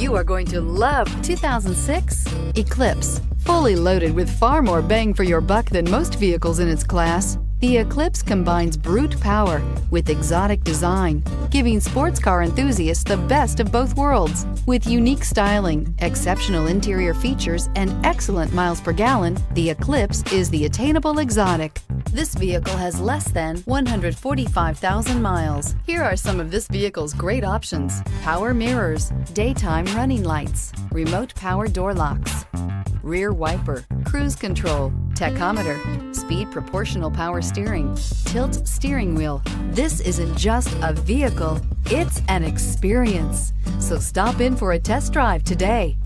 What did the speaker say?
You are going to love 2006 Eclipse. Fully loaded with far more bang for your buck than most vehicles in its class, the Eclipse combines brute power with exotic design, giving sports car enthusiasts the best of both worlds. With unique styling, exceptional interior features, and excellent miles per gallon, the Eclipse is the attainable exotic. This vehicle has less than 145,000 miles. Here are some of this vehicle's great options: power mirrors, daytime running lights, remote power door locks, rear wiper, cruise control, tachometer, speed proportional power steering, tilt steering wheel. This isn't just a vehicle, it's an experience. So stop in for a test drive today.